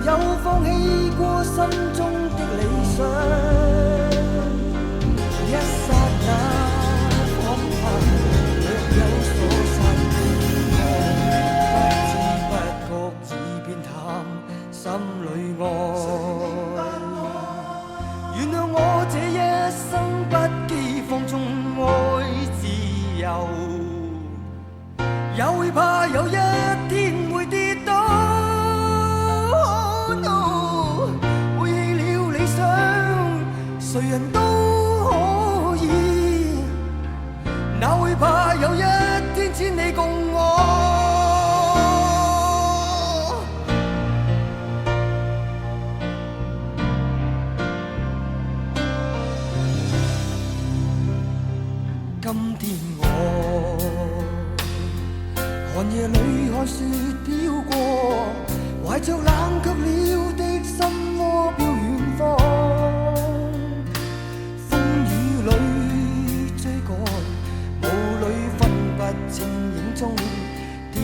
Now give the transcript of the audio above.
有放棄過心中的理想，一剎那彷彿若有所失，不知不覺已變淡心裏愛。原諒我這一生不羈放縱愛自由，也會怕有一天會跌倒。Oh no， 背棄了理想，誰人都可以，哪會怕有一天只你共我。今天我寒夜裏看雪飄過，懷着冷卻了的心窩飄遠方，風雨裏追趕，霧裏分不清影蹤，天